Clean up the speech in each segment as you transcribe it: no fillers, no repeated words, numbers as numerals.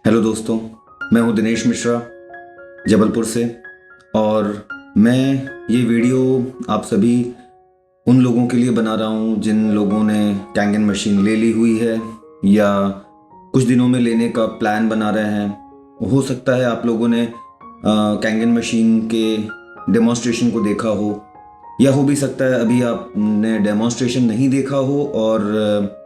Hello दोस्तों, मैं हूं दिनेश मिश्रा जबलपुर से। और मैं ये वीडियो आप सभी उन लोगों के लिए बना रहा हूं जिन लोगों ने कैंगन मशीन ले ली हुई है या कुछ दिनों में लेने का प्लान बना रहे हैं। हो सकता है आप लोगों ने कैंगन मशीन के डेमोन्स्ट्रेशन को देखा हो, या हो भी सकता है अभी आपने डेमोन्स्ट्रेशन नहीं देखा हो और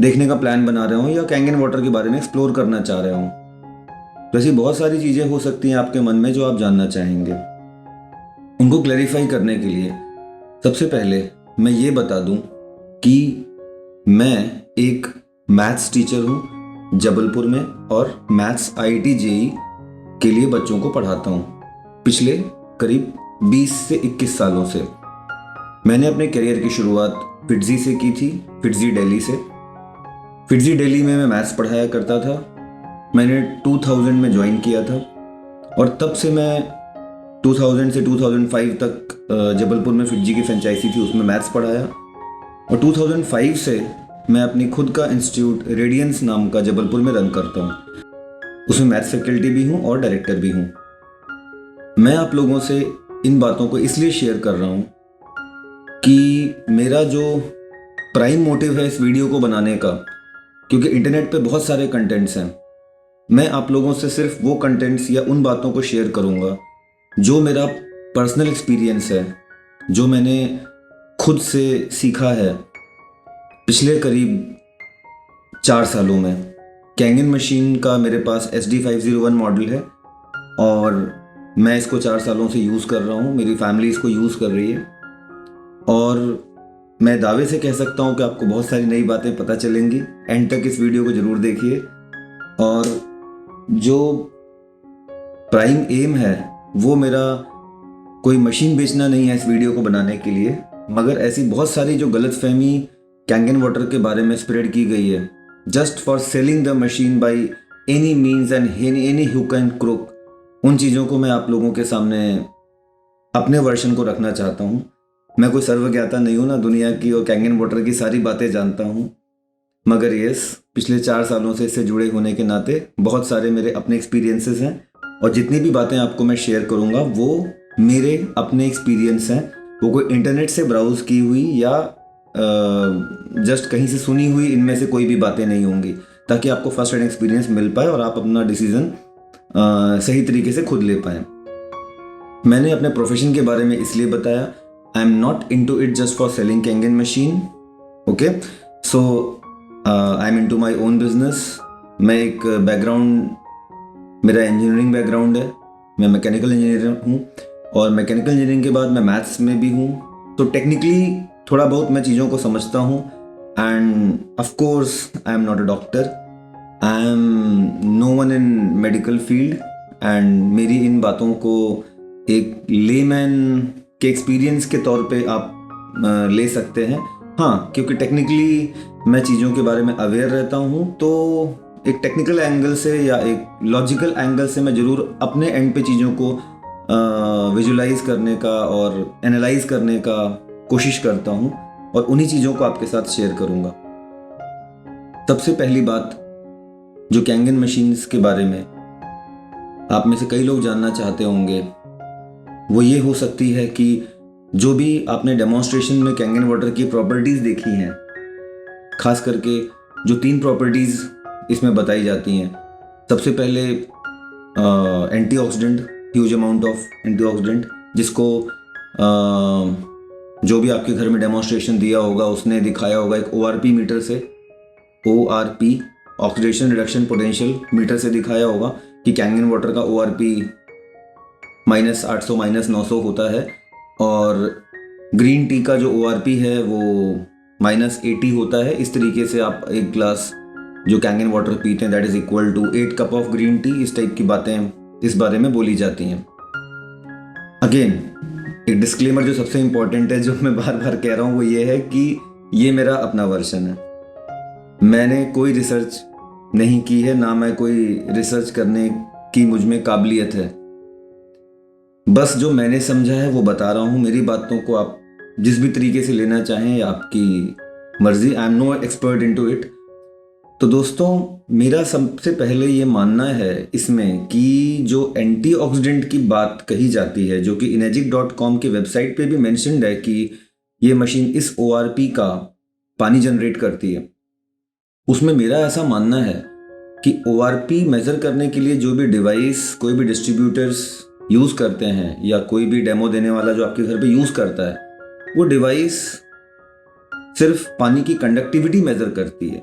देखने का प्लान बना रहे हो या कैंगन वाटर के बारे में एक्सप्लोर करना चाह रहे हो। तो ऐसी बहुत सारी चीज़ें हो सकती हैं आपके मन में जो आप जानना चाहेंगे। उनको क्लैरिफाई करने के लिए सबसे पहले मैं ये बता दूं कि मैं एक मैथ्स टीचर हूं जबलपुर में और मैथ्स आईआईटी जेईई के लिए बच्चों को पढ़ाता हूं पिछले करीब 20 से 21 सालों से। मैंने अपने करियर की शुरुआत फिटजी से की थी, फिटजी दिल्ली से। फिटजी दिल्ली में मैं मैथ्स पढ़ाया करता था। मैंने 2000 में ज्वाइन किया था और तब से मैं 2000 से 2005 तक जबलपुर में फिटजी की फ्रेंचाइजी थी, उसमें मैथ्स पढ़ाया। और 2005 से मैं अपनी खुद का इंस्टीट्यूट रेडियंस नाम का जबलपुर में रन करता हूँ। उसमें मैथ्स फैकल्टी भी हूँ और डायरेक्टर भी हूँ। मैं आप लोगों से इन बातों को इसलिए शेयर कर रहा हूँ कि मेरा जो प्राइम मोटिव है इस वीडियो को बनाने का, क्योंकि इंटरनेट पे बहुत सारे कंटेंट्स हैं, मैं आप लोगों से सिर्फ वो कंटेंट्स या उन बातों को शेयर करूंगा जो मेरा पर्सनल एक्सपीरियंस है, जो मैंने खुद से सीखा है पिछले करीब 4 सालों में। कैंगन मशीन का मेरे पास SD501 मॉडल है और मैं इसको 4 सालों से यूज़ कर रहा हूँ। मेरी फैमिली इसको यूज़ कर रही है और मैं दावे से कह सकता हूँ कि आपको बहुत सारी नई बातें पता चलेंगी। एंड तक इस वीडियो को ज़रूर देखिए। और जो प्राइम एम है वो मेरा कोई मशीन बेचना नहीं है इस वीडियो को बनाने के लिए, मगर ऐसी बहुत सारी जो गलतफहमी कैंगन वाटर के बारे में स्प्रेड की गई है just for selling the machine by any means and any hook and crook, उन चीज़ों को मैं आप लोगों के सामने अपने वर्जन को रखना चाहता हूँ। मैं कोई सर्वज्ञाता नहीं हूँ ना दुनिया की, और कैंगन वाटर की सारी बातें जानता हूँ, मगर यस, पिछले 4 सालों से इससे जुड़े होने के नाते बहुत सारे मेरे अपने एक्सपीरियंसेस हैं और जितनी भी बातें आपको मैं शेयर करूँगा वो मेरे अपने एक्सपीरियंस हैं। वो कोई इंटरनेट से ब्राउज की हुई या जस्ट कहीं से सुनी हुई इनमें से कोई भी बातें नहीं होंगी, ताकि आपको फर्स्ट हैंड एक्सपीरियंस मिल पाए और आप अपना डिसीजन सही तरीके से खुद ले पाएँ। मैंने अपने प्रोफेशन के बारे में इसलिए बताया, आई am not into it just for selling Kangen machine. Okay, so I am into my own business. मैं एक बैकग्राउंड, मेरा इंजीनियरिंग बैकग्राउंड है, मैं मैकेनिकल इंजीनियर हूँ और मैकेनिकल इंजीनियरिंग के बाद मैं मैथ्स में भी हूँ। तो टेक्निकली थोड़ा बहुत मैं चीज़ों को समझता हूँ। And of course I am not a doctor, I am no one in medical field. And मेरी इन बातों को एक लेमैन के एक्सपीरियंस के तौर पे आप ले सकते हैं। हाँ, क्योंकि टेक्निकली मैं चीज़ों के बारे में अवेयर रहता हूँ, तो एक टेक्निकल एंगल से या एक लॉजिकल एंगल से मैं ज़रूर अपने एंड पे चीज़ों को विजुलाइज करने का और एनालाइज करने का कोशिश करता हूँ और उन्हीं चीज़ों को आपके साथ शेयर करूँगा। सबसे पहली बात जो कैंगन मशीन्स के बारे में आप में से कई लोग जानना चाहते होंगे वो ये हो सकती है कि जो भी आपने डेमोन्स्ट्रेशन में कैंगन वाटर की प्रॉपर्टीज़ देखी हैं, खास करके जो 3 प्रॉपर्टीज़ इसमें बताई जाती हैं। सबसे पहले antioxidant, huge amount of antioxidant, जिसको जो भी आपके घर में डेमोन्स्ट्रेशन दिया होगा उसने दिखाया होगा एक ORP मीटर से, ORP oxidation reduction potential meter से दिखाया होगा कि कैंगन वाटर का ORP -800 -900 होता है और ग्रीन टी का जो ORP है वो -80 होता है। इस तरीके से आप एक ग्लास जो कैंगन वाटर पीते हैं that is equal to 8 cup of green tea. इस टाइप की बातें इस बारे में बोली जाती हैं। अगेन एक डिस्क्लेमर जो सबसे इंपॉर्टेंट है, जो मैं बार बार कह रहा हूँ, वो ये है कि ये मेरा अपना वर्जन है। मैंने कोई रिसर्च नहीं की है, ना मैं कोई रिसर्च करने की मुझ में काबिलियत है। बस जो मैंने समझा है वो बता रहा हूँ। मेरी बातों को आप जिस भी तरीके से लेना चाहें या आपकी मर्जी, I am no expert into it. तो दोस्तों, मेरा सबसे पहले ये मानना है इसमें कि जो एंटीऑक्सीडेंट की बात कही जाती है, जो कि inegic.com की वेबसाइट पे भी मेंशन्ड है कि ये मशीन इस ORP का पानी जनरेट करती है, उसमें मेरा ऐसा मानना है कि ORP मेज़र करने के लिए जो भी डिवाइस कोई भी डिस्ट्रीब्यूटर्स यूज़ करते हैं या कोई भी डेमो देने वाला जो आपके घर पे यूज़ करता है, वो डिवाइस सिर्फ पानी की कंडक्टिविटी मेज़र करती है,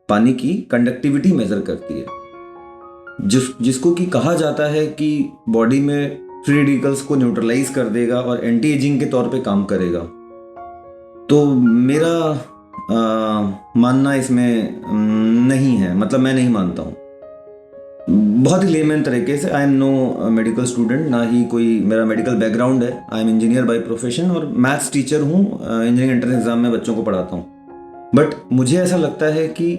पानी की कंडक्टिविटी मेजर करती है, जिसको कि कहा जाता है कि बॉडी में फ्री रेडिकल्स को न्यूट्रलाइज कर देगा और एंटी एजिंग के तौर पे काम करेगा। तो मेरा मानना इसमें नहीं है, मतलब मैं नहीं मानता हूँ। बहुत ही लेमैन तरीके से, I am no medical student, ना ही कोई मेरा मेडिकल बैकग्राउंड है। I am engineer by profession और मैथ्स टीचर हूँ, इंजीनियरिंग एंट्रेंस एग्जाम में बच्चों को पढ़ाता हूँ। बट मुझे ऐसा लगता है कि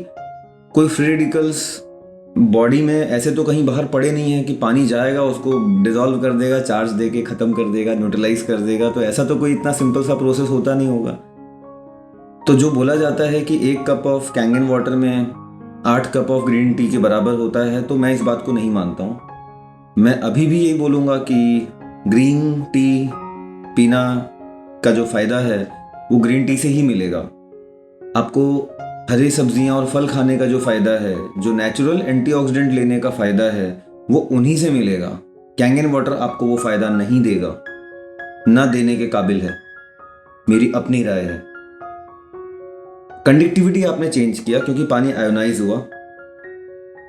कोई फ्री रेडिकल्स बॉडी में ऐसे तो कहीं बाहर पड़े नहीं है कि पानी जाएगा उसको डिसॉल्व कर देगा, चार्ज देके ख़त्म कर देगा, न्यूट्रलाइज कर देगा। तो ऐसा तो कोई इतना सिंपल सा प्रोसेस होता नहीं होगा। तो जो बोला जाता है कि 1 कप ऑफ कैंगन वाटर में 8 कप ऑफ ग्रीन टी के बराबर होता है, तो मैं इस बात को नहीं मानता हूँ। मैं अभी भी यही बोलूँगा कि ग्रीन टी पीना का जो फ़ायदा है वो ग्रीन टी से ही मिलेगा। आपको हरी सब्जियां और फल खाने का जो फ़ायदा है, जो नेचुरल एंटीऑक्सीडेंट लेने का फ़ायदा है, वो उन्हीं से मिलेगा। कैंगन वाटर आपको वो फ़ायदा नहीं देगा, ना देने के काबिल है, मेरी अपनी राय है। कंडक्टिविटी आपने चेंज किया क्योंकि पानी आयोनाइज हुआ,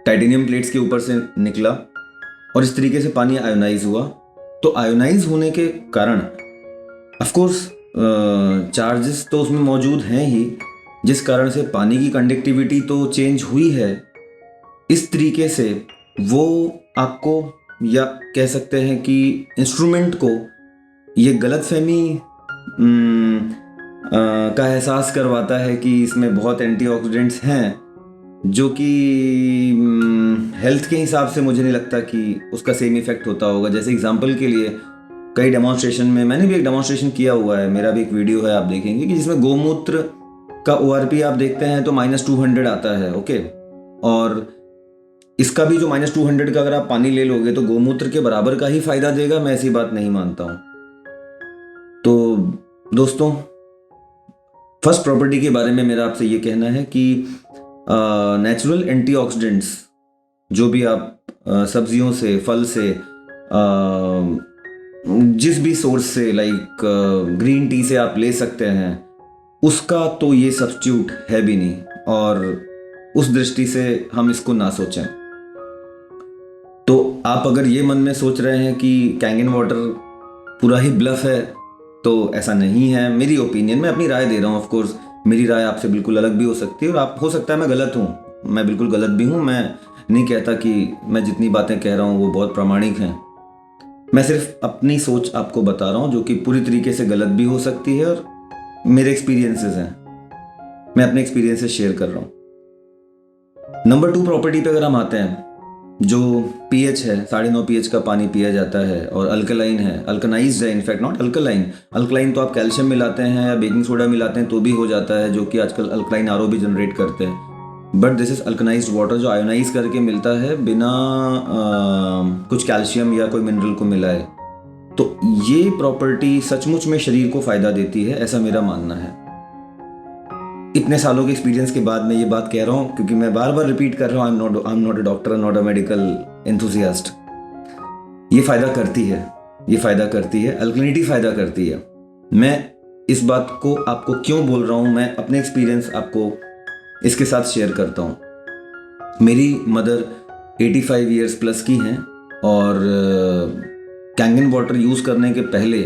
टाइटेनियम प्लेट्स के ऊपर से निकला और इस तरीके से पानी आयोनाइज हुआ। तो आयोनाइज होने के कारण ऑफ कोर्स चार्जेस तो उसमें मौजूद हैं ही, जिस कारण से पानी की कंडक्टिविटी तो चेंज हुई है। इस तरीके से वो आपको, या कह सकते हैं कि इंस्ट्रूमेंट को, ये गलतफहमी का एहसास करवाता है कि इसमें बहुत एंटीऑक्सीडेंट्स हैं, जो कि हेल्थ के हिसाब से मुझे नहीं लगता कि उसका सेम इफेक्ट होता होगा। जैसे एग्जांपल के लिए, कई डेमोन्स्ट्रेशन में, मैंने भी एक डेमोन्स्ट्रेशन किया हुआ है, मेरा भी एक वीडियो है, आप देखेंगे कि जिसमें गोमूत्र का ORP आप देखते हैं तो -200 आता है, ओके। और इसका भी जो -200 का अगर आप पानी ले लोगे तो गोमूत्र के बराबर का ही फायदा देगा, मैं ऐसी बात नहीं मानता हूं। तो दोस्तों, फर्स्ट प्रॉपर्टी के बारे में मेरा आपसे ये कहना है कि नेचुरल एंटीऑक्सीडेंट्स जो भी आप सब्जियों से, फल से, जिस भी सोर्स से, लाइक ग्रीन टी से आप ले सकते हैं, उसका तो ये सब्स्टिट्यूट है भी नहीं, और उस दृष्टि से हम इसको ना सोचें। तो आप अगर ये मन में सोच रहे हैं कि कैंगन वाटर पूरा ही ब्लफ है, तो ऐसा नहीं है। मेरी ओपिनियन, मैं अपनी राय दे रहा हूँ, ऑफ कोर्स मेरी राय आपसे बिल्कुल अलग भी हो सकती है, और आप, हो सकता है मैं गलत हूँ, मैं बिल्कुल गलत भी हूँ। मैं नहीं कहता कि मैं जितनी बातें कह रहा हूँ वो बहुत प्रामाणिक हैं। मैं सिर्फ अपनी सोच आपको बता रहा हूँ, जो कि पूरी तरीके से गलत भी हो सकती है, और मेरे एक्सपीरियंसेस हैं, मैं अपने एक्सपीरियंसेस शेयर कर रहा हूँ। नंबर 2 प्रॉपर्टी पे अगर हम आते हैं, जो pH है, 9.5 pH का पानी पिया जाता है और अल्कलाइन है, अल्कनाइज्ड है, इनफैक्ट नॉट अल्कलाइन। अल्कलाइन तो आप कैल्शियम मिलाते हैं या बेकिंग सोडा मिलाते हैं तो भी हो जाता है, जो कि आजकल अल्कलाइन RO भी जनरेट करते हैं। बट दिस इज अल्कनाइज्ड वाटर, जो आयोनाइज करके मिलता है बिना कुछ कैल्शियम या कोई मिनरल को मिलाए। तो ये प्रॉपर्टी सचमुच में शरीर को फायदा देती है, ऐसा मेरा मानना है। इतने सालों के एक्सपीरियंस के बाद मैं ये बात कह रहा हूँ, क्योंकि मैं बार बार रिपीट कर रहा हूँ, आई am not a doctor, not a medical enthusiast. ये फायदा करती है, ये फायदा करती है, अल्कलिनिटी फायदा करती है। मैं इस बात को आपको क्यों बोल रहा हूँ, मैं अपने एक्सपीरियंस आपको इसके साथ शेयर करता हूँ। मेरी मदर 85 ईयर्स प्लस की हैं, और कैंगन वाटर यूज़ करने के पहले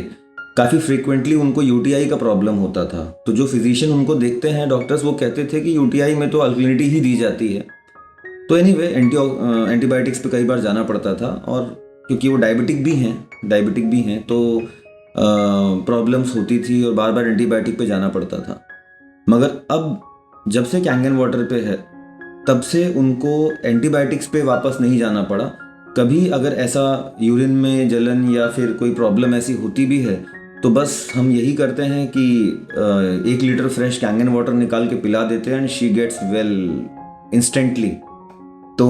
काफ़ी फ्रीक्वेंटली उनको UTI का प्रॉब्लम होता था। तो जो फिजिशियन उनको देखते हैं, डॉक्टर्स, वो कहते थे कि UTI में तो अल्कलिनिटी ही दी जाती है। तो एनीवे, एंटीबायोटिक्स पे कई बार जाना पड़ता था, और क्योंकि वो डायबिटिक भी हैं तो प्रॉब्लम्स होती थी और बार बार एंटीबायोटिक पे जाना पड़ता था। मगर अब जब से कैंगन वाटर पे है, तब से उनको एंटीबायोटिक्स पे वापस नहीं जाना पड़ा। कभी अगर ऐसा यूरिन में जलन या फिर कोई प्रॉब्लम ऐसी होती भी है, तो बस हम यही करते हैं कि 1 लीटर फ्रेश कैंगन वाटर निकाल के पिला देते हैं, and she gets well instantly. तो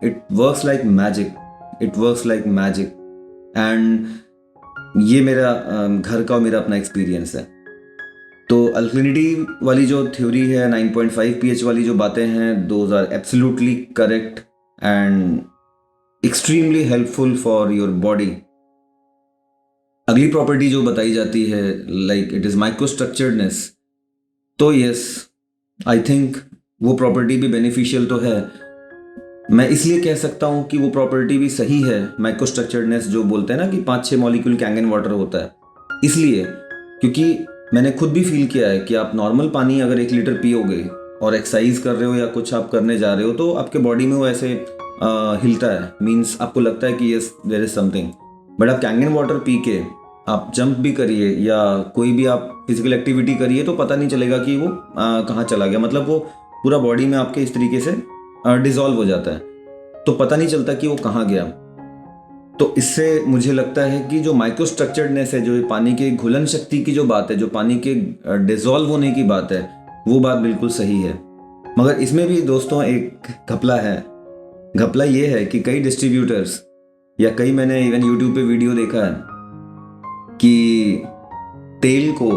it works like magic, it works like magic. And ये मेरा घर का और मेरा अपना एक्सपीरियंस है। तो अल्कलिनिटी वाली जो थ्योरी है, 9.5 pH वाली जो बातें हैं, those are absolutely correct and extremely helpful for your body. अगली प्रॉपर्टी जो बताई जाती है, लाइक इट इज माइक्रोस्ट्रक्चर्डनेस, तो यस, आई थिंक वो प्रॉपर्टी भी बेनिफिशियल तो है। मैं इसलिए कह सकता हूँ कि वो प्रॉपर्टी भी सही है, माइक्रोस्ट्रक्चर्डनेस जो बोलते हैं ना कि 5-6 मॉलिक्यूल कैंगन वाटर होता है, इसलिए क्योंकि मैंने खुद भी फील किया है कि आप नॉर्मल पानी अगर 1 लीटर पियोगे और एक्सरसाइज कर रहे हो या कुछ आप करने जा रहे हो तो आपके बॉडी में वो ऐसे हिलता है, मीन्स आपको लगता है कि yes there is something. But आप कैंगन वाटर पी के आप जंप भी करिए या कोई भी आप फिजिकल एक्टिविटी करिए तो पता नहीं चलेगा कि वो कहाँ चला गया, मतलब वो पूरा बॉडी में आपके इस तरीके से डिजॉल्व हो जाता है, तो पता नहीं चलता कि वो कहाँ गया। तो इससे मुझे लगता है कि जो माइक्रोस्ट्रक्चर्डनेस है, जो पानी के घुलन शक्ति की जो बात है, जो पानी के डिजॉल्व होने की बात है, वो बात बिल्कुल सही है। मगर इसमें भी दोस्तों एक घपला है। घपला ये है कि कई डिस्ट्रीब्यूटर्स या कई, मैंने इवन यूट्यूब पे वीडियो देखा है कि तेल को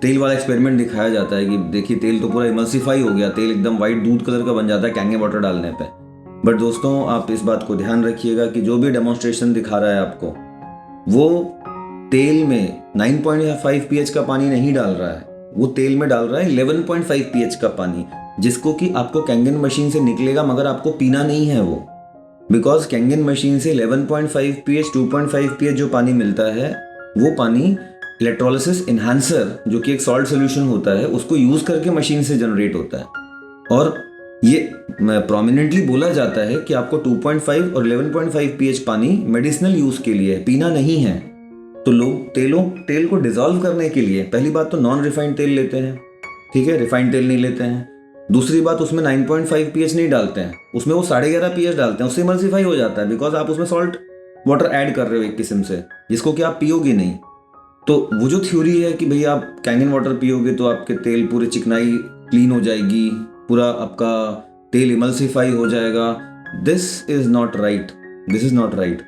तेल वाला एक्सपेरिमेंट दिखाया जाता है कि देखिए तेल तो पूरा इमल्सिफाई हो गया, तेल एकदम वाइट दूध कलर का बन जाता है कैंगन वाटर डालने पे। बट दोस्तों आप इस बात को ध्यान रखिएगा कि जो भी डेमोन्स्ट्रेशन दिखा रहा है आपको, वो तेल में 9.5 pH का पानी नहीं डाल रहा है, वो तेल में डाल रहा है 11.5 pH का पानी, जिसको कि आपको कैंगन मशीन से निकलेगा मगर आपको पीना नहीं है वो। बिकॉज कैंगन मशीन से 11.5 pH 2.5 pH जो पानी मिलता है, वो पानी इलेक्ट्रोलिसिस इन्हांसर जो कि एक सॉल्ट सोल्यूशन होता है, उसको यूज करके मशीन से जनरेट होता है। और ये प्रोमिनेंटली बोला जाता है कि आपको 2.5 और 11.5 pH पानी मेडिसिनल यूज के लिए, पीना नहीं है। तो लोग तेल को डिजॉल्व करने के लिए पहली बात तो नॉन रिफाइंड तेल लेते हैं, ठीक है, रिफाइंड तेल नहीं लेते हैं। दूसरी बात, उसमें 9.5 pH नहीं डालते हैं, उसमें वो 11.5 pH डालते हैं, उससे इमल्सिफाई हो जाता है, बिकॉज आप उसमें सॉल्ट वाटर ऐड कर रहे हो एक किस्म से, जिसको कि आप पियोगे नहीं। तो वो जो थ्योरी है कि भैया आप कैंगन वाटर पियोगे तो आपके तेल पूरे चिकनाई क्लीन हो जाएगी, पूरा आपका तेल इमल्सिफाई हो जाएगा, this is not right, this is not right.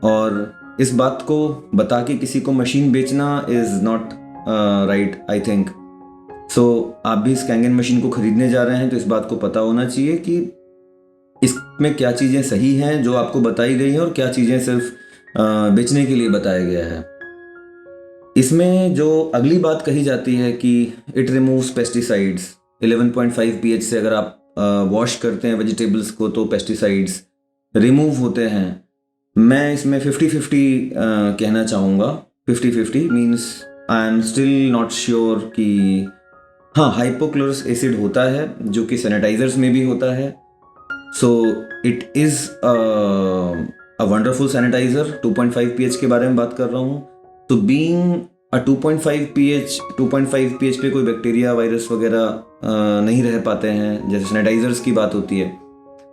और इस बात को बता के किसी को मशीन बेचना is not right, I think. So आप भी इस कैंगन मशीन को खरीदने जा रहे हैं तो इस बात को पता होना चाहिए कि इसमें क्या चीज़ें सही हैं जो आपको बताई गई हैं और क्या चीज़ें सिर्फ बेचने के लिए बताया गया है। इसमें जो अगली बात कही जाती है कि इट रिमूव्स पेस्टिसाइड्स, 11.5 pH से अगर आप वॉश करते हैं वेजिटेबल्स को तो पेस्टिसाइड्स रिमूव होते हैं। मैं इसमें 50-50 कहना चाहूँगा। 50-50 means I am still not sure कि हाँ, हाइपोक्लोरस एसिड होता है जो कि सैनिटाइजर्स में भी होता है। So it is a wonderful sanitiser. 2.5 pH के बारे में बात कर रहा हूँ। तो बीइंग अ 2.5 pH पे कोई बैक्टीरिया वायरस वगैरह नहीं रह पाते हैं, जैसे सैनिटाइजर्स की बात होती है,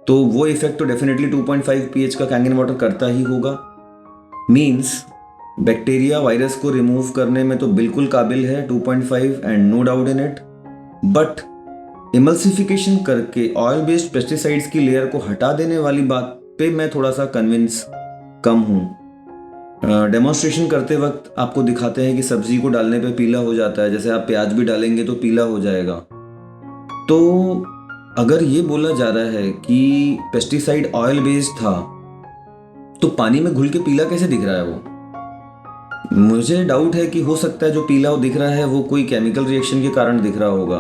तो वो इफेक्ट तो डेफिनेटली 2.5 pH का कैंगन वाटर करता ही होगा। मीन्स बैक्टीरिया वायरस को रिमूव करने में तो बिल्कुल काबिल है 2.5 and no doubt in it. But emulsification करके ऑयल बेस्ड पेस्टिसाइड्स की लेयर को हटा देने वाली बात पे मैं थोड़ा सा कन्विंस कम हूँ। डेमोन्स्ट्रेशन करते वक्त आपको दिखाते हैं कि सब्जी को डालने पे पीला हो जाता है, जैसे आप प्याज भी डालेंगे तो पीला हो जाएगा। तो अगर ये बोला जा रहा है कि पेस्टिसाइड ऑयल बेस्ड था तो पानी में घुल के पीला कैसे दिख रहा है वो? मुझे डाउट है कि हो सकता है जो पीला दिख रहा है वो कोई केमिकल रिएक्शन के कारण दिख रहा होगा,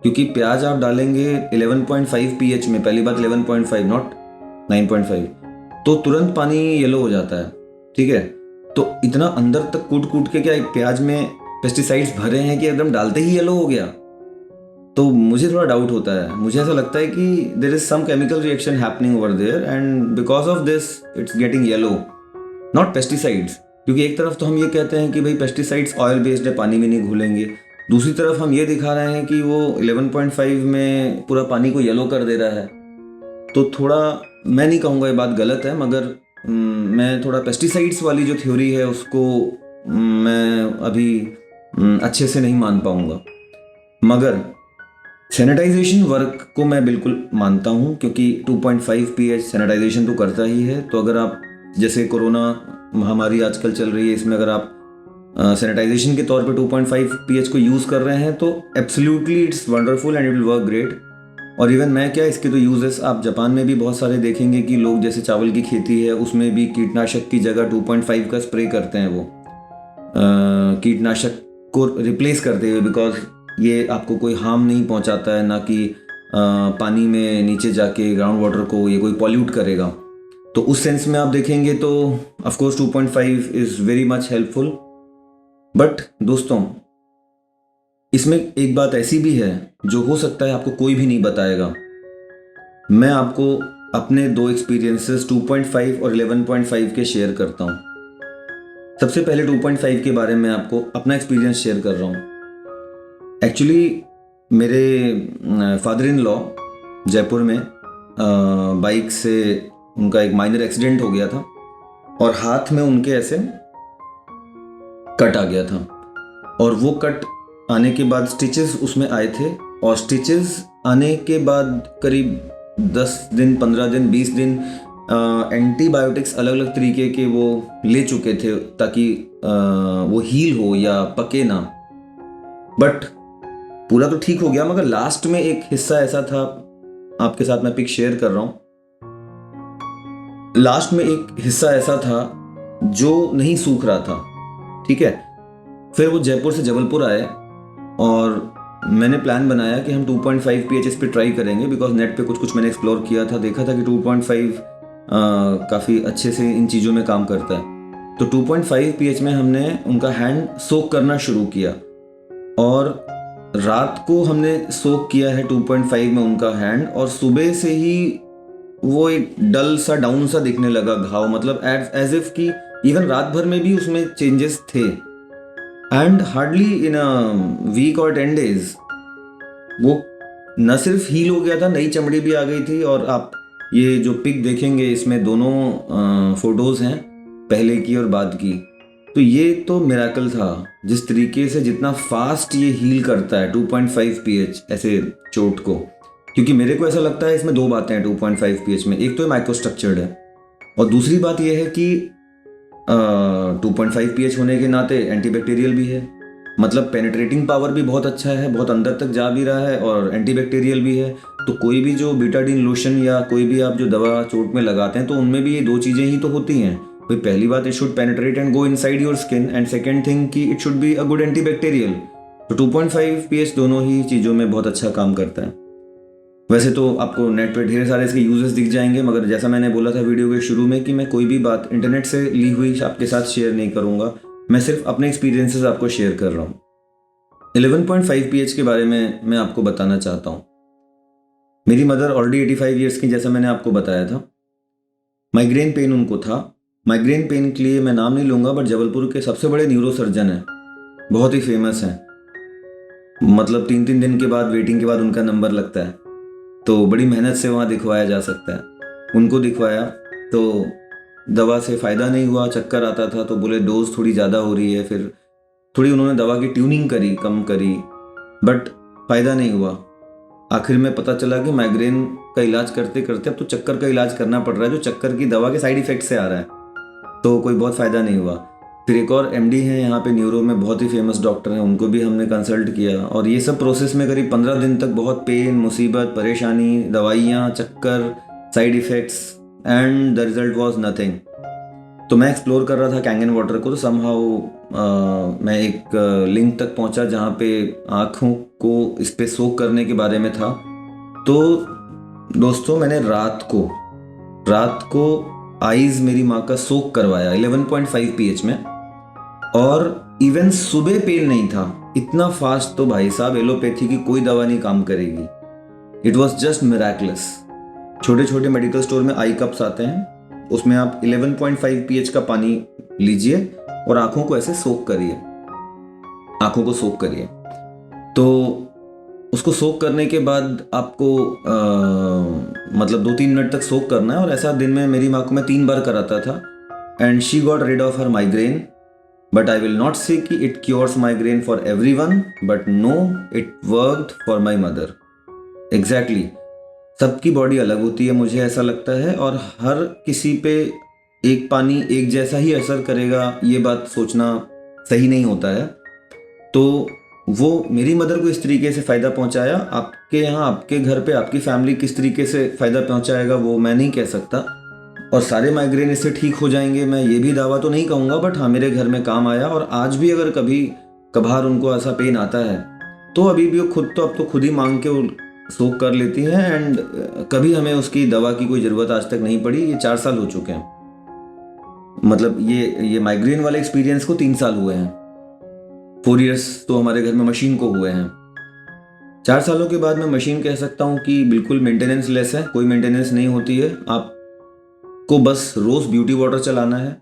क्योंकि प्याज आप डालेंगे 11.5 pH में, पहली बात 11.5 नॉट 9.5, तो तुरंत पानी येलो हो जाता है, ठीक है। तो इतना अंदर तक कूट के क्या प्याज में पेस्टिसाइड्स भरे हैं कि एकदम डालते ही येलो हो गया? तो मुझे थोड़ा डाउट होता है। मुझे ऐसा लगता है कि there is some chemical reaction happening over there and because of this it's getting yellow, not pesticides. क्योंकि एक तरफ तो हम ये कहते हैं कि भाई पेस्टिसाइड्स ऑयल बेस्ड है, पानी में नहीं घुलेंगे, दूसरी तरफ हम ये दिखा रहे हैं कि वो 11.5 में पूरा पानी को येलो कर दे रहा है। तो थोड़ा, मैं नहीं कहूँगा ये बात गलत है, मगर मैं थोड़ा पेस्टिसाइड्स वाली जो थ्योरी है उसको मैं अभी अच्छे से नहीं मान पाऊँगा। मगर सैनिटाइजेशन वर्क को मैं बिल्कुल मानता हूँ, क्योंकि 2.5 pH सैनिटाइजेशन तो करता ही है। तो अगर आप, जैसे कोरोना महामारी आजकल चल रही है, इसमें अगर आप सैनिटाइजेशन के तौर पे 2.5 pH को यूज़ कर रहे हैं तो absolutely it's wonderful and it will work great. और इवन मैं क्या, इसके तो यूजेस आप जापान में भी बहुत सारे देखेंगे कि लोग, जैसे चावल की खेती है उसमें भी कीटनाशक की जगह 2.5 का स्प्रे करते हैं, वो कीटनाशक को रिप्लेस करते हुए, बिकॉज ये आपको कोई हार्म नहीं पहुंचाता है, ना कि पानी में नीचे जाके ग्राउंड वाटर को ये कोई पॉल्यूट करेगा। तो उस सेंस में आप देखेंगे तो of course 2.5 is very much helpful. But दोस्तों, इसमें एक बात ऐसी भी है जो हो सकता है आपको कोई भी नहीं बताएगा। मैं आपको अपने 2 एक्सपीरियंसेस 2.5 और 11.5 के शेयर करता हूँ। सबसे पहले 2.5 के बारे में आपको अपना एक्सपीरियंस शेयर कर रहा हूँ। एक्चुअली मेरे फादर इन लॉ जयपुर में बाइक से उनका एक माइनर एक्सीडेंट हो गया था और हाथ में उनके ऐसे कट आ गया था, और वो कट आने के बाद स्टिचेस उसमें आए थे, और स्टिचेस आने के बाद करीब 10 दिन, 15 दिन, 20 दिन एंटीबायोटिक्स अलग अलग तरीके के वो ले चुके थे ताकि वो हील हो या पके ना। बट पूरा तो ठीक हो गया, मगर लास्ट में एक हिस्सा ऐसा था, आपके साथ मैं पिक शेयर कर रहा हूँ। लास्ट में एक हिस्सा ऐसा था जो नहीं सूख रहा था, ठीक है। फिर वो जयपुर से जबलपुर आए और मैंने प्लान बनाया कि हम 2.5 pH पे ट्राई करेंगे, बिकॉज नेट पे कुछ मैंने एक्सप्लोर किया था, देखा था कि 2.5 काफ़ी अच्छे से इन चीज़ों में काम करता है। तो 2.5 pH में हमने उनका हैंड सोक करना शुरू किया, और रात को हमने सोक किया है 2.5 में उनका हैंड, और सुबह से ही वो एक डल सा, डाउन सा दिखने लगा घाव, मतलब एज इफ कि इवन रात भर में भी उसमें चेंजेस थे। And hardly in a week और 10 days वो न सिर्फ हील हो गया था, नई चमड़ी भी आ गई थी। और आप ये जो पिक देखेंगे, इसमें दोनों फोटोज हैं, पहले की और बाद की। तो ये तो मिरेकल था, जिस तरीके से, जितना फास्ट ये हील करता है 2.5 pH ऐसे चोट को। क्योंकि मेरे को ऐसा लगता है इसमें 2 बातें हैं 2.5 pH में, एक तो माइक्रोस्ट्रक्चर्ड है, और दूसरी बात यह है कि 2.5 pH होने के नाते एंटीबैक्टीरियल भी है, मतलब पेनिट्रेटिंग पावर भी बहुत अच्छा है, बहुत अंदर तक जा भी रहा है, और एंटीबैक्टीरियल भी है। तो कोई भी जो बीटाडीन लोशन या कोई भी आप जो दवा चोट में लगाते हैं, तो उनमें भी ये 2 चीज़ें ही तो होती हैं। भाई पहली बात, it should penetrate and go inside your skin, and second thing कि it should be a good antibacterial. तो 2.5 pH दोनों ही चीज़ों में बहुत अच्छा काम करता है। वैसे तो आपको नेट पे ढेर सारे इसके यूजेस दिख जाएंगे, मगर जैसा मैंने बोला था वीडियो के शुरू में कि मैं कोई भी बात इंटरनेट से ली हुई आपके साथ शेयर नहीं करूंगा, मैं सिर्फ अपने एक्सपीरियंसेस आपको शेयर कर रहा हूँ। 11.5 pH के बारे में मैं आपको बताना चाहता हूँ। मेरी मदर ऑलरेडी 85 ईयर्स की, जैसा मैंने आपको बताया था। माइग्रेन पेन उनको था। माइग्रेन पेन के लिए मैं नाम नहीं लूँगा, बट जबलपुर के सबसे बड़े न्यूरो सर्जन हैं, बहुत ही फेमस हैं। मतलब 3-3 दिन के बाद, वेटिंग के बाद उनका नंबर लगता है, तो बड़ी मेहनत से वहाँ दिखवाया जा सकता है। उनको दिखवाया तो दवा से फ़ायदा नहीं हुआ, चक्कर आता था, तो बोले डोज थोड़ी ज़्यादा हो रही है। फिर थोड़ी उन्होंने दवा की ट्यूनिंग करी, कम करी, बट फ़ायदा नहीं हुआ। आखिर में पता चला कि माइग्रेन का इलाज करते करते अब तो चक्कर का इलाज करना पड़ रहा है, जो चक्कर की दवा के साइड इफ़ेक्ट से आ रहा है, तो कोई बहुत फ़ायदा नहीं हुआ। फिर एक और एमडी हैं यहाँ पे न्यूरो में, बहुत ही फेमस डॉक्टर हैं, उनको भी हमने कंसल्ट किया, और ये सब प्रोसेस में करीब 15 दिन तक बहुत पेन, मुसीबत, परेशानी, दवाइयाँ, चक्कर, side effects, and the result was nothing. तो मैं एक्सप्लोर कर रहा था कैंगन वाटर को, तो समहाउ मैं एक लिंक तक पहुंचा जहाँ पे आँखों को इस पे सोक करने के बारे में था। तो दोस्तों, मैंने रात को आईज मेरी माँ का सोक करवाया 11.5 pH में, और इवन सुबह पेन नहीं था। इतना फास्ट तो भाई साहब एलोपैथी की कोई दवा नहीं काम करेगी। It was just miracles. छोटे छोटे मेडिकल स्टोर में आई कप्स आते हैं, उसमें आप 11.5 pH का पानी लीजिए और आंखों को ऐसे सोक करिए, आंखों को सोक करिए। तो उसको सोक करने के बाद आपको मतलब 2-3 मिनट तक सोक करना है, और ऐसा दिन में मेरी माँ को मैं 3 बार कराता था, and she got rid of her migraine. But I will not say कि it cures migraine for everyone, but no, it worked for my mother. Exactly सबकी बॉडी अलग होती है, मुझे ऐसा लगता है, और हर किसी पे एक पानी एक जैसा ही असर करेगा ये बात सोचना सही नहीं होता है। तो वो मेरी मदर को इस तरीके से फ़ायदा पहुंचाया, आपके यहाँ आपके घर पे आपकी फैमिली किस तरीके से फ़ायदा पहुंचाएगा वो मैं नहीं कह सकता। और सारे माइग्रेन इससे ठीक हो जाएंगे मैं ये भी दावा तो नहीं कहूँगा, बट हाँ मेरे घर में काम आया। और आज भी अगर कभी कभार उनको ऐसा पेन आता है तो अभी भी वो अब तो खुद ही मांग के वो सोख कर लेती हैं। एंड कभी हमें उसकी दवा की कोई ज़रूरत आज तक नहीं पड़ी। ये 4 साल हो चुके हैं, मतलब ये माइग्रेन वाले एक्सपीरियंस को 3 साल हुए हैं। 4 इयर्स तो हमारे घर में मशीन को हुए हैं। 4 सालों के बाद मैं मशीन कह सकता हूँ कि बिल्कुल मेंटेनेंस लेस है, कोई मेंटेनेंस नहीं होती है। आपको बस रोज ब्यूटी वाटर चलाना है।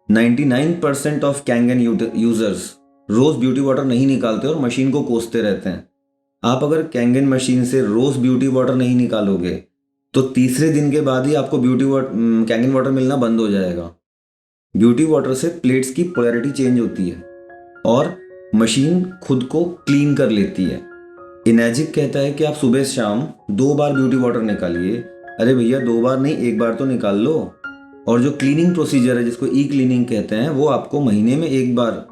99% ऑफ कैंगन यूजर्स रोज ब्यूटी वाटर नहीं निकालते और मशीन को कोसते रहते हैं। आप अगर कैंगन मशीन से रोज ब्यूटी वाटर नहीं निकालोगे तो तीसरे दिन के बाद ही आपको कैंगन वाटर मिलना बंद हो जाएगा। ब्यूटी वाटर से प्लेट्स की पोलैरिटी चेंज होती है और मशीन खुद को क्लीन कर लेती है। इनर्जिक कहता है कि आप सुबह शाम 2 बार ब्यूटी वाटर निकालिए। अरे भैया 2 बार नहीं, 1 बार तो निकाल लो। और जो क्लीनिंग प्रोसीजर है जिसको ई क्लीनिंग कहते हैं वो आपको महीने में 1 बार,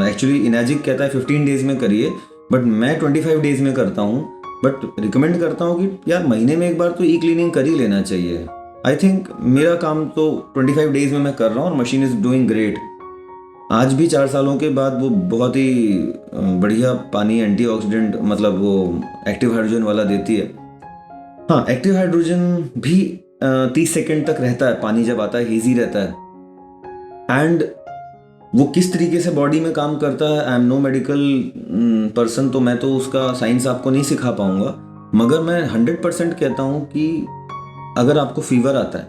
एक्चुअली इनर्जिक कहता है 15 डेज में करिए, बट मैं 25 डेज में करता हूँ। बट रिकमेंड करता हूँ कि यार महीने में 1 बार तो ई क्लीनिंग कर ही लेना चाहिए। आई थिंक मेरा काम तो 25 डेज में मैं कर रहा हूँ और मशीन इज़ डूइंग ग्रेट। आज भी 4 सालों के बाद वो बहुत ही बढ़िया पानी एंटीऑक्सीडेंट, मतलब वो एक्टिव हाइड्रोजन वाला देती है। हाँ, एक्टिव हाइड्रोजन भी 30 सेकेंड तक रहता है पानी जब आता है, हेजी रहता है। एंड वो किस तरीके से बॉडी में काम करता है, I am no medical person, तो मैं तो उसका साइंस आपको नहीं सिखा पाऊंगा। मगर मैं 100% कहता हूँ कि अगर आपको फीवर आता है,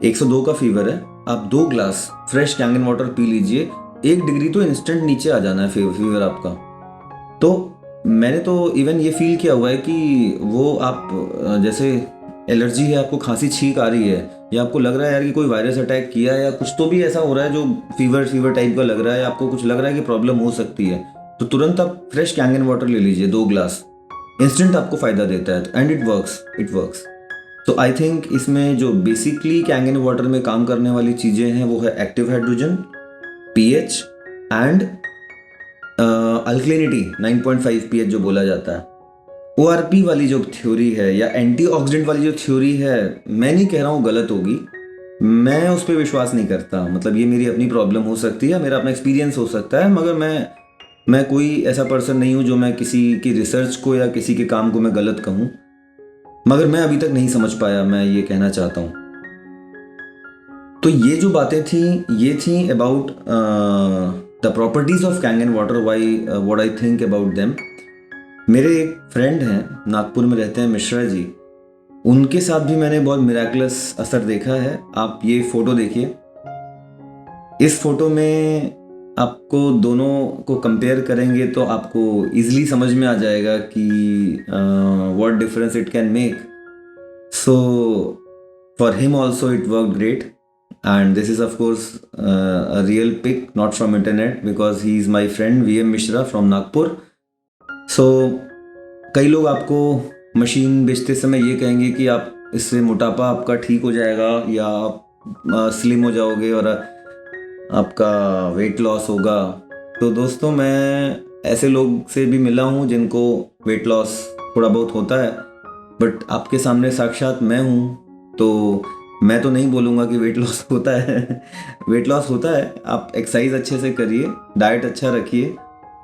102 का फीवर है, आप 2 glass fresh Kangen water P लीजिए, 1 डिग्री तो इंस्टेंट नीचे आ जाना है फीवर आपका। तो मैंने तो इवन ये फील किया हुआ है कि वो आप जैसे एलर्जी है, आपको खांसी छींक आ रही है, या आपको लग रहा है यार कि कोई वायरस अटैक किया है या कुछ तो भी ऐसा हो रहा है जो फीवर टाइप का लग रहा है, आपको कुछ लग रहा है कि प्रॉब्लम हो सकती है, तो तुरंत आप फ्रेश कैंगन वाटर ले लीजिए 2 ग्लास, इंस्टेंट आपको फायदा देता है। And it works. तो आई थिंक इसमें जो बेसिकली कैंगन वाटर में काम करने वाली चीज़ें हैं वो है active hydrogen, pH and alkalinity 9.5 pH जो बोला जाता है। ओआरपी वाली जो थ्योरी है या एंटीऑक्सीडेंट वाली जो थ्योरी है, मैं नहीं कह रहा हूँ गलत होगी, मैं उस पर विश्वास नहीं करता। मतलब ये मेरी अपनी प्रॉब्लम हो सकती है, मेरा अपना एक्सपीरियंस हो सकता है, मगर मैं कोई ऐसा पर्सन नहीं हूँ जो मैं किसी की रिसर्च को या किसी के काम को मैं गलत कहूँ। मगर मैं अभी तक नहीं समझ पाया, मैं ये कहना चाहता हूँ। तो ये जो बातें थी ये थी about the properties of Kangen water, what I think about them. मेरे एक फ्रेंड हैं, नागपुर में रहते हैं, मिश्रा जी, उनके साथ भी मैंने बहुत मिराकुलस असर देखा है। आप ये फोटो देखिए, इस फोटो में आपको दोनों को कंपेयर करेंगे तो आपको इजीली समझ में आ जाएगा कि what difference it can make. So for him also it work great, and this is of course a real pic, not from internet, because he is my friend VM Mishra from Nagpur. So कई लोग आपको machine बेचते समय ये कहेंगे कि आप इससे मोटापा आपका ठीक हो जाएगा या आप स्लिम हो जाओगे और आपका वेट लॉस होगा। तो दोस्तों मैं ऐसे लोग से भी मिला हूँ जिनको वेट लॉस थोड़ा बहुत होता है, बट आपके सामने साक्षात मैं हूँ, तो मैं तो नहीं बोलूँगा कि वेट लॉस होता है। वेट लॉस होता है, आप एक्सरसाइज अच्छे से करिए, डाइट अच्छा रखिए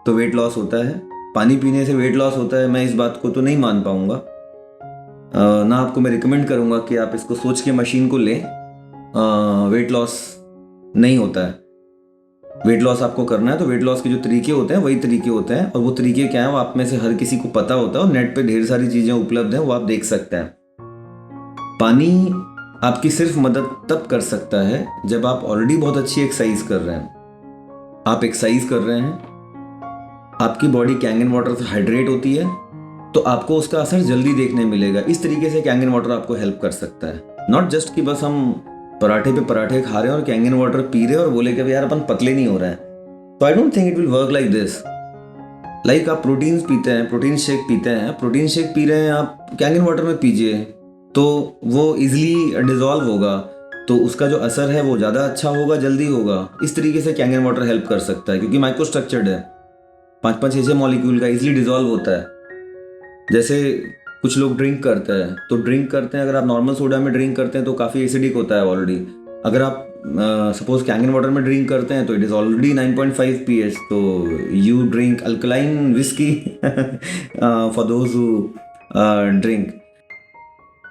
तो वेट लॉस होता है। पानी पीने से वेट लॉस होता है, मैं इस बात को तो नहीं मान पाऊँगा। ना आपको मैं रिकमेंड करूँगा कि आप इसको सोच के मशीन को लें। वेट लॉस नहीं होता है। वेट लॉस आपको करना है तो वेट लॉस के जो तरीके होते हैं वही तरीके होते हैं, और वो तरीके क्या हैं वो आप में से हर किसी को पता होता है, और नेट पे ढेर सारी चीज़ें उपलब्ध हैं, वो आप देख सकते हैं। पानी आपकी सिर्फ मदद तब कर सकता है जब आप ऑलरेडी बहुत अच्छी एक्सरसाइज कर रहे हैं। आप एक्सरसाइज कर रहे हैं, आपकी बॉडी कैंगन वाटर से हाइड्रेट होती है, तो आपको उसका असर जल्दी देखने मिलेगा। इस तरीके से कैंगन वाटर आपको हेल्प कर सकता है। नॉट जस्ट कि बस हम पराठे पे पराठे खा रहे हैं और कैंगन वाटर पी रहे हैं और बोले कि यार अपन पतले नहीं हो रहे हैं। तो I don't think it will work like this. Like आप प्रोटीन्स पीते हैं, प्रोटीन शेक पीते हैं, प्रोटीन शेक पी रहे हैं आप, कैंगन वाटर में पीजिए तो वो इजीली डिजॉल्व होगा, तो उसका जो असर है वो ज़्यादा अच्छा होगा, जल्दी होगा। इस तरीके से कैंगन वाटर हेल्प कर सकता है क्योंकि माइक्रो स्ट्रक्चर्ड है, 5-5 6 मॉलिक्यूल का, इजीली डिजॉल्व होता है। जैसे कुछ लोग ड्रिंक करते हैं, तो ड्रिंक करते हैं, अगर आप नॉर्मल सोडा में ड्रिंक करते हैं तो काफ़ी एसिडिक होता है ऑलरेडी। अगर आप सपोज कैंगन वाटर में ड्रिंक करते हैं तो इट इज़ ऑलरेडी 9.5 pH, तो you drink alkaline whisky for those who drink.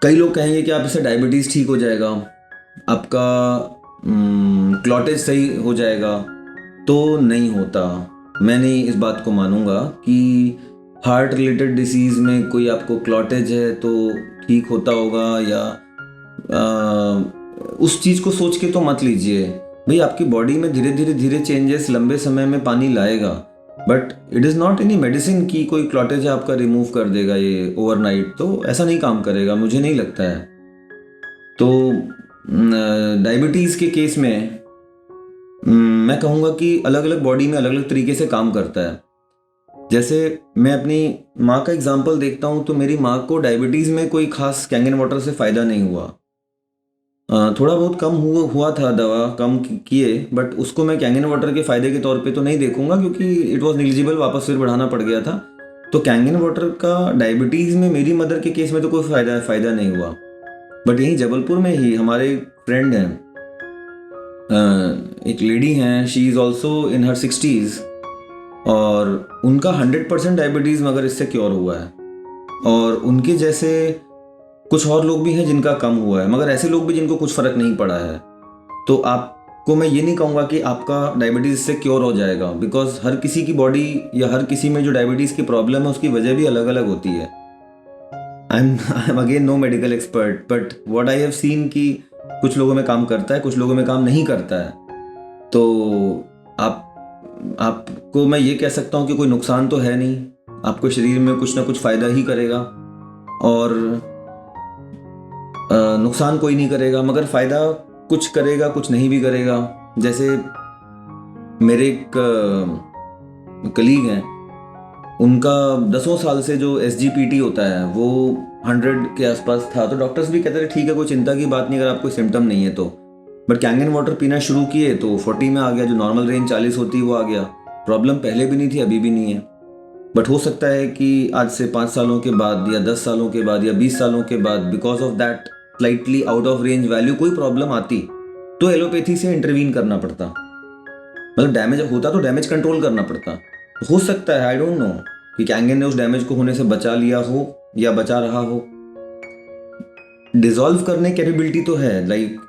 कई लोग कहेंगे कि आप इससे डायबिटीज़ ठीक हो जाएगा, आपका क्लॉटेज सही हो जाएगा, तो नहीं होता। मैं नहीं इस बात को मानूंगा कि हार्ट रिलेटेड डिसीज़ में कोई आपको क्लॉटेज है तो ठीक होता होगा, या उस चीज़ को सोच के तो मत लीजिए। भाई आपकी बॉडी में धीरे धीरे चेंजेस लंबे समय में पानी लाएगा, but it is not any medicine कि कोई क्लॉटेज है आपका रिमूव कर देगा ये ओवरनाइट, तो ऐसा नहीं काम करेगा, मुझे नहीं लगता है। तो डायबिटीज़ के केस में मैं कहूँगा कि अलग अलग बॉडी में अलग अलग तरीके से काम करता है। जैसे मैं अपनी माँ का एग्जांपल देखता हूँ, तो मेरी माँ को डायबिटीज़ में कोई खास कैंगन वाटर से फ़ायदा नहीं हुआ। थोड़ा बहुत कम हुआ था, दवा कम किए, बट उसको मैं कैंगन वाटर के फ़ायदे के तौर पे तो नहीं देखूंगा क्योंकि इट वाज निग्लिजिबल, वापस फिर बढ़ाना पड़ गया था। तो कैंगन वाटर का डायबिटीज़ में मेरी मदर के केस में तो कोई फ़ायदा नहीं हुआ। बट यहीं जबलपुर में ही हमारे फ्रेंड हैं, एक लेडी हैं, she is also in her 60s, और उनका 100% डायबिटीज़ मगर इससे क्योर हुआ है। और उनके जैसे कुछ और लोग भी हैं जिनका कम हुआ है, मगर ऐसे लोग भी जिनको कुछ फ़र्क नहीं पड़ा है। तो आपको मैं ये नहीं कहूँगा कि आपका डायबिटीज़ इससे क्योर हो जाएगा, बिकॉज हर किसी की बॉडी या हर किसी में जो डायबिटीज़ की प्रॉब्लम है उसकी वजह भी अलग अलग होती है। I am again no medical expert, but what I have seen कि कुछ लोगों में काम करता है, कुछ लोगों में काम नहीं करता है। तो आपको मैं ये कह सकता हूँ कि कोई नुकसान तो है नहीं, आपको शरीर में कुछ ना कुछ फ़ायदा ही करेगा, और नुकसान कोई नहीं करेगा, मगर फ़ायदा कुछ करेगा, कुछ नहीं भी करेगा। जैसे मेरे एक कलीग हैं, उनका 10 साल से जो SGPT होता है वो 100 के आसपास था, तो डॉक्टर्स भी कहते थे ठीक है, कोई चिंता की बात नहीं अगर आपको सिम्टम नहीं है तो। बट कैंगन वाटर पीना शुरू किए तो 40 में आ गया, जो नॉर्मल रेंज 40 होती है वो आ गया। प्रॉब्लम पहले भी नहीं थी, अभी भी नहीं है, बट हो सकता है कि आज से 5 सालों के बाद या 10 सालों के बाद या 20 सालों के बाद because of that slightly out of range value कोई प्रॉब्लम आती तो एलोपैथी से इंटरवीन करना पड़ता, मतलब डैमेज होता तो डैमेज कंट्रोल करना पड़ता। हो सकता है, आई डोंट नो, कि कैंगन ने उस डैमेज को होने से बचा लिया हो या बचा रहा हो। डिसॉल्व करने कैपेबिलिटी तो है, लाइक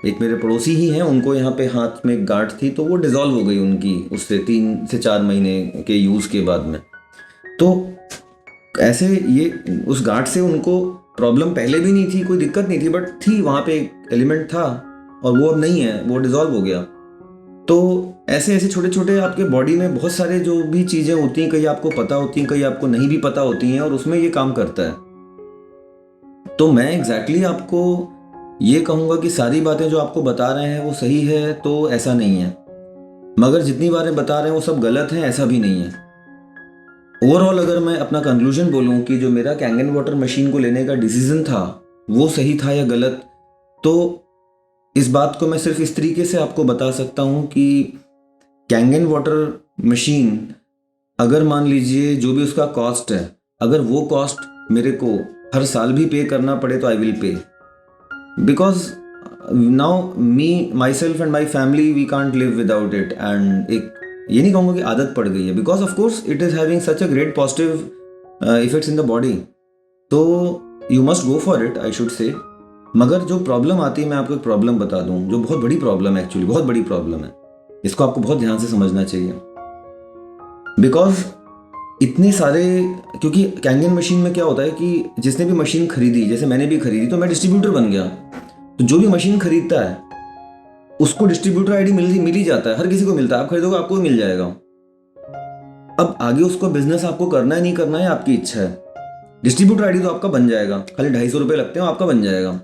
एक मेरे पड़ोसी ही हैं, उनको यहाँ पे हाथ में गांठ थी तो वो डिसॉल्व हो गई उनकी उससे 3 से 4 महीने के यूज़ के बाद में। तो ऐसे ये उस गांठ से उनको प्रॉब्लम पहले भी नहीं थी, कोई दिक्कत नहीं थी, बट थी वहाँ पे एक एलिमेंट था और वो अब नहीं है, वो डिसॉल्व हो गया। तो ऐसे ऐसे छोटे छोटे आपके बॉडी में बहुत सारे जो भी चीज़ें होती हैं, कई आपको पता होती हैं, कई आपको नहीं भी पता होती हैं, और उसमें ये काम करता है। तो मैं एग्जैक्टली आपको ये कहूँगा कि सारी बातें जो आपको बता रहे हैं वो सही है, तो ऐसा नहीं है, मगर जितनी बातें बता रहे हैं वो सब गलत है, ऐसा भी नहीं है। ओवरऑल अगर मैं अपना कंक्लूजन बोलूँ कि जो मेरा कैंगन वाटर मशीन को लेने का डिसीजन था वो सही था या गलत, तो इस बात को मैं सिर्फ इस तरीके से आपको बता सकता हूँ कि कैंगन वाटर मशीन, अगर मान लीजिए जो भी उसका कॉस्ट है, अगर वो कॉस्ट मेरे को हर साल भी पे करना पड़े तो I will pay, because now me myself and my family we can't live without it. And एक ये नहीं कहूँगा कि आदत पड़ गई है, because of course it is having such a great positive effects in the body, तो you must go for it, I should say. मगर जो प्रॉब्लम आती है, मैं आपको एक प्रॉब्लम बता दूं, जो बहुत बड़ी प्रॉब्लम है, एक्चुअली बहुत बड़ी प्रॉब्लम है, इसको आपको बहुत ध्यान से समझना चाहिए। बिकॉज इतने सारे, क्योंकि कैंगन मशीन में क्या होता है कि जिसने भी मशीन खरीदी, जैसे मैंने भी खरीदी, तो मैं डिस्ट्रीब्यूटर बन गया, तो जो भी मशीन खरीदता है उसको डिस्ट्रीब्यूटर आईडी मिल ही जाता है, हर किसी को मिलता है, आप खरीदोगे आपको भी मिल जाएगा। अब आगे उसको बिजनेस आपको करना है नहीं करना है आपकी इच्छा है। डिस्ट्रीब्यूटर आईडी तो आपका बन जाएगा, खाली 250 रुपये लगते हैं, आपका बन जाएगा,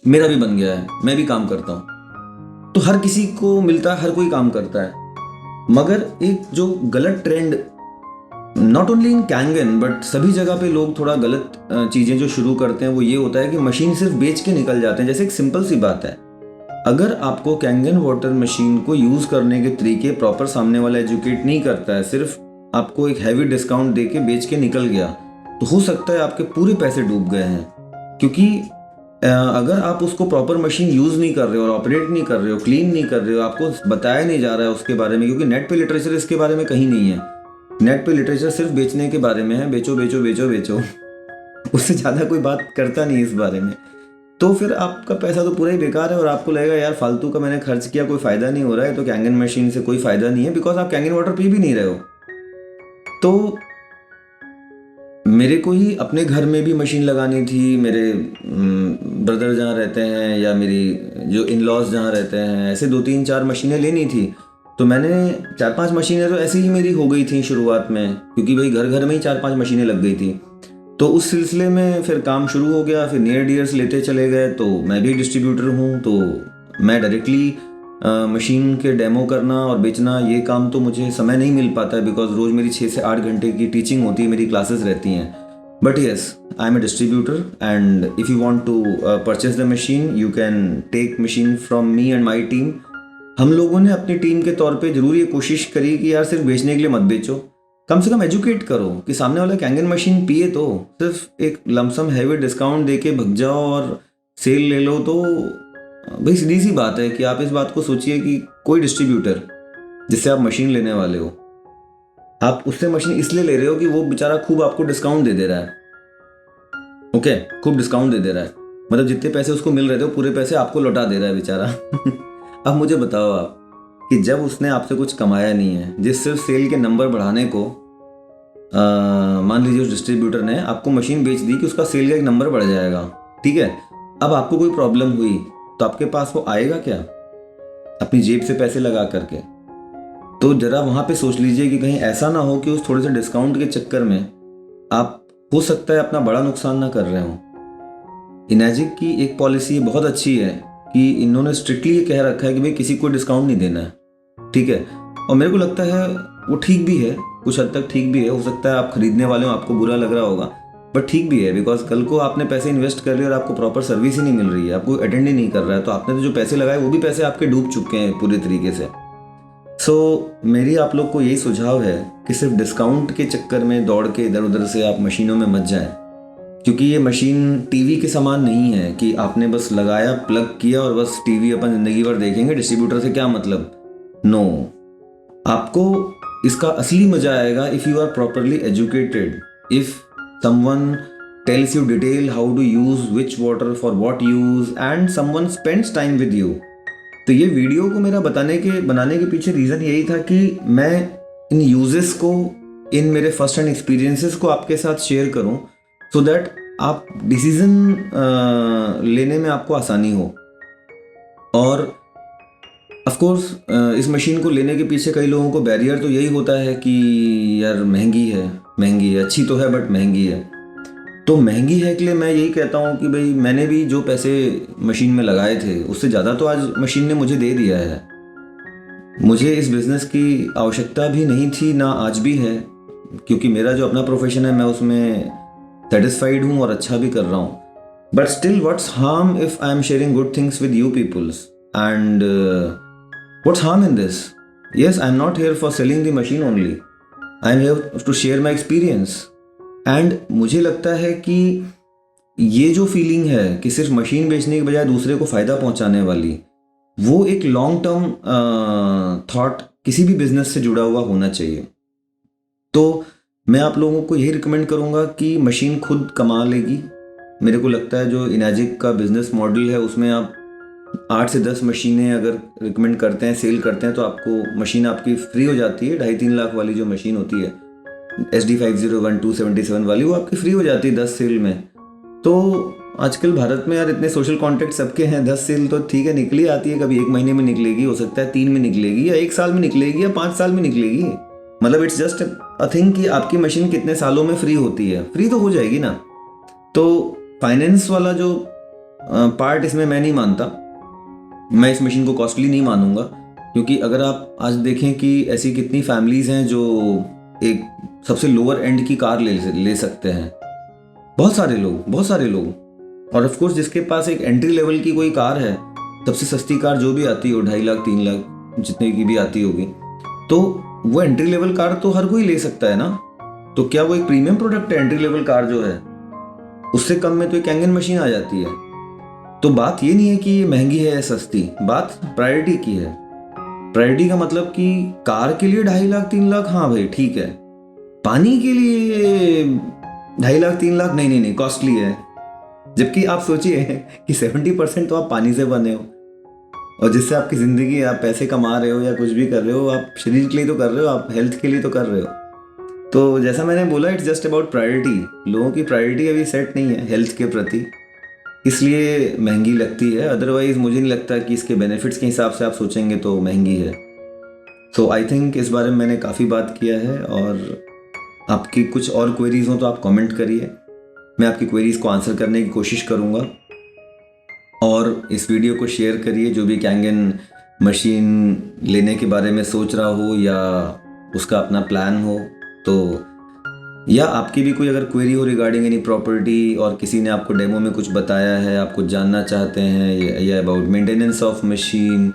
मेरा भी बन गया है, मैं भी काम करता हूँ, तो हर किसी को मिलता है, हर कोई काम करता है। मगर एक जो गलत trend not only in Kangen but सभी जगह पे लोग थोड़ा गलत चीज़ें जो शुरू करते हैं वो ये होता है कि मशीन सिर्फ बेच के निकल जाते हैं। जैसे एक सिंपल सी बात है, अगर आपको कैंगन वाटर मशीन को यूज़ करने के तरीके प्रॉपर सामने वाला एजुकेट नहीं करता है, सिर्फ आपको एक हैवी डिस्काउंट दे के बेच के निकल गया, तो हो सकता है आपके पूरे पैसे डूब गए हैं। क्योंकि अगर आप उसको प्रॉपर मशीन यूज़ नहीं कर रहे हो और ऑपरेट नहीं कर रहे हो, क्लीन नहीं कर रहे हो, आपको बताया नहीं जा रहा है उसके बारे में, क्योंकि नेट पे लिटरेचर इसके बारे में कहीं नहीं है। नेट पे लिटरेचर सिर्फ बेचने के बारे में है, बेचो बेचो बेचो बेचो उससे ज़्यादा कोई बात करता नहीं इस बारे में। तो फिर आपका पैसा तो पूरा ही बेकार है और आपको लगेगा यार फालतू का मैंने खर्च किया, कोई फ़ायदा नहीं हो रहा है, तो कैंगन मशीन से कोई फ़ायदा नहीं है, बिकॉज आप कैंगन वाटर पी भी नहीं रहे हो। तो मेरे को ही अपने घर में भी मशीन लगानी थी, मेरे ब्रदर जहाँ रहते हैं या मेरी जो इन लॉज जहाँ रहते हैं, ऐसे 2-3-4 मशीनें लेनी थी। तो मैंने 4-5 मशीनें तो ऐसे ही मेरी हो गई थी शुरुआत में, क्योंकि भाई घर घर में ही 4-5 मशीनें लग गई थी। तो उस सिलसिले में फिर काम शुरू हो गया, फिर नियर डियर्स लेते चले गए। तो मैं भी डिस्ट्रीब्यूटर हूँ, तो मैं डायरेक्टली मशीन के डेमो करना और बेचना, ये काम तो मुझे समय नहीं मिल पाता है, बिकॉज रोज़ मेरी 6 से 8 घंटे की टीचिंग होती है, मेरी क्लासेस रहती हैं। But yes, I am a distributor and if you want to purchase the machine, you can take machine from me and my team. हम लोगों ने अपनी टीम के तौर पे ज़रूर ये कोशिश करी कि यार सिर्फ बेचने के लिए मत बेचो, कम से कम एजुकेट करो कि सामने वाला कैंगन मशीन पिए तो सिर्फ एक लमसम हैवी डिस्काउंट दे के भग जाओ और सेल ले लो। तो भाई सीधी सी बात है कि आप इस बात को सोचिए कि कोई डिस्ट्रीब्यूटर जिससे आप मशीन लेने वाले हो, आप उससे मशीन इसलिए ले रहे हो कि वो बेचारा खूब आपको डिस्काउंट दे रहा है। ओके, खूब डिस्काउंट दे रहा है, मतलब जितने पैसे उसको मिल रहे थे वो पूरे पैसे आपको लौटा दे रहा है बेचारा अब मुझे बताओ आप कि जब उसने आपसे कुछ कमाया नहीं है, जिस सिर्फ सेल के नंबर बढ़ाने को मान लीजिए उस डिस्ट्रीब्यूटर ने आपको मशीन बेच दी कि उसका सेल का एक नंबर बढ़ जाएगा, ठीक है। अब आपको कोई प्रॉब्लम हुई तो आपके पास वो आएगा क्या अपनी जेब से पैसे लगा करके? तो जरा वहां पे सोच लीजिए कि कहीं ऐसा ना हो कि उस थोड़े से डिस्काउंट के चक्कर में आप हो सकता है अपना बड़ा नुकसान ना कर रहे हो। इनैजिक की एक पॉलिसी बहुत अच्छी है कि इन्होंने स्ट्रिक्टली ये कह रखा है कि भाई किसी को डिस्काउंट नहीं देना है, ठीक है। और मेरे को लगता है वो ठीक भी है, कुछ हद तक ठीक भी है। हो सकता है आप खरीदने वाले हो, आपको बुरा लग रहा होगा, बट ठीक भी है, बिकॉज कल को आपने पैसे इन्वेस्ट कर लिए और आपको प्रॉपर सर्विस ही नहीं मिल रही है, आपको अटेंड ही नहीं कर रहा है, तो आपने तो जो पैसे लगाए वो भी पैसे आपके डूब चुके हैं पूरे तरीके से। सो मेरी आप लोग को यही सुझाव है कि सिर्फ डिस्काउंट के चक्कर में दौड़ के इधर उधर से आप मशीनों में मत जाएं, क्योंकि ये मशीन टीवी के समान नहीं है कि आपने बस लगाया, प्लग किया और बस टीवी अपन जिंदगी भर देखेंगे, डिस्ट्रीब्यूटर से क्या मतलब। नो, आपको इसका असली मजा आएगा if you are properly educated, if someone tells you detail how to use which water for what use and someone spends time with you. तो ये वीडियो को मेरा बनाने के पीछे रीज़न यही था कि मैं इन यूजेस को, इन मेरे फर्स्ट हैंड एक्सपीरियंसेस को आपके साथ शेयर करूं, सो दैट आप डिसीजन लेने में आपको आसानी हो। और ऑफ कोर्स इस मशीन को लेने के पीछे कई लोगों को बैरियर तो यही होता है कि यार महंगी है, अच्छी तो है बट महंगी है। तो महंगी है के लिए मैं यही कहता हूँ कि भाई मैंने भी जो पैसे मशीन में लगाए थे उससे ज़्यादा तो आज मशीन ने मुझे दे दिया है। मुझे इस बिज़नेस की आवश्यकता भी नहीं थी, ना आज भी है, क्योंकि मेरा जो अपना प्रोफेशन है मैं उसमें सेटिस्फाइड हूँ और अच्छा भी कर रहा हूँ। But still what's harm if I am sharing good things with you peoples and what's harm in this? Yes, I am not here for selling the machine only, I am here to share my experience. And मुझे लगता है कि ये जो feeling है कि सिर्फ machine बेचने के बजाय दूसरे को फ़ायदा पहुंचाने वाली, वो एक लॉन्ग टर्म थॉट किसी भी बिजनेस से जुड़ा हुआ होना चाहिए। तो मैं आप लोगों को यही रिकमेंड करूंगा कि मशीन खुद कमा लेगी। मेरे को लगता है जो इनैजिक का बिजनेस मॉडल है उसमें आप 8 से 10 मशीनें अगर रिकमेंड करते हैं, सेल करते हैं, तो आपको मशीन आपकी फ्री हो जाती है। 2.5-3 लाख वाली जो मशीन होती है SD501277 वाली, वो आपकी फ्री हो जाती है 10 सेल में। तो आजकल भारत में यार इतने सोशल कॉन्टैक्ट सबके हैं, 10 सेल तो ठीक है निकली आती है, कभी 1 महीने में निकलेगी, हो सकता है 3 में निकलेगी या 1 साल में निकलेगी या 5 साल में निकलेगी। मतलब इट्स जस्ट अ थिंग कि आपकी मशीन कितने सालों में फ्री होती है, फ्री तो हो जाएगी ना। तो फाइनेंस वाला जो पार्ट इसमें मैं नहीं मानता, मैं इस मशीन को कॉस्टली नहीं मानूंगा, क्योंकि अगर आप आज देखें कि ऐसी कितनी फैमिलीज हैं जो एक सबसे लोअर एंड की कार ले सकते हैं। बहुत सारे लोग। और ऑफ कोर्स जिसके पास एक एंट्री लेवल की कोई कार है, सबसे सस्ती कार जो भी आती हो 2.5 लाख 3 लाख जितने की भी आती होगी, तो वो एंट्री लेवल कार तो हर कोई ले सकता है ना। तो क्या वो एक प्रीमियम प्रोडक्ट है? एंट्री लेवल कार जो है उससे कम में तो एक कैंगन मशीन आ जाती है। तो बात ये नहीं है कि ये महंगी है या सस्ती, बात प्रायोरिटी की है। प्रायोरिटी का मतलब कि कार के लिए 2.5 लाख 3 लाख, हाँ भाई ठीक है। पानी के लिए 2.5 लाख 3 लाख नहीं, कॉस्टली है। जबकि आप सोचिए कि 70% तो आप पानी से बने हो, और जिससे आपकी जिंदगी, आप पैसे कमा रहे हो या कुछ भी कर रहे हो, आप शरीर के लिए तो कर रहे हो, आप हेल्थ के लिए तो कर रहे हो। तो जैसा मैंने बोला, इट्स जस्ट अबाउट प्रायोरिटी। लोगों की प्रायोरिटी अभी सेट नहीं है हेल्थ के प्रति, इसलिए महंगी लगती है। अदरवाइज मुझे नहीं लगता कि इसके बेनिफिट्स के हिसाब से आप सोचेंगे तो महंगी है। सो आई थिंक इस बारे में मैंने काफ़ी बात किया है, और आपकी कुछ और क्वेरीज हो तो आप कमेंट करिए, मैं आपकी क्वेरीज को आंसर करने की कोशिश करूँगा। और इस वीडियो को शेयर करिए, जो भी कैंगन मशीन लेने के बारे में सोच रहा हो या उसका अपना प्लान हो, तो या आपकी भी कोई अगर क्वेरी हो रिगार्डिंग एनी प्रॉपर्टी, और किसी ने आपको डेमो में कुछ बताया है, आप कुछ जानना चाहते हैं या अबाउट मेंटेनेंस ऑफ मशीन,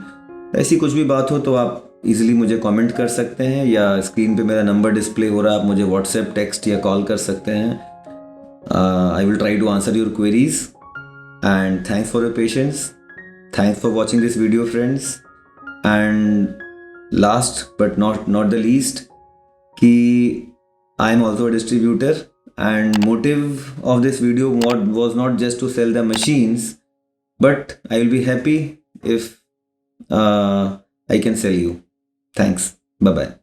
ऐसी कुछ भी बात हो, तो आप इजीली मुझे कमेंट कर सकते हैं, या स्क्रीन पे मेरा नंबर डिस्प्ले हो रहा है, आप मुझे व्हाट्सएप, टेक्स्ट या कॉल कर सकते हैं। I will try to answer your queries, and thanks for your patience, thanks for watching this video friends. And last but not the least, कि I am also a distributor, and motive of this video was not just to sell the machines, but I will be happy if I can sell you. Thanks. Bye bye.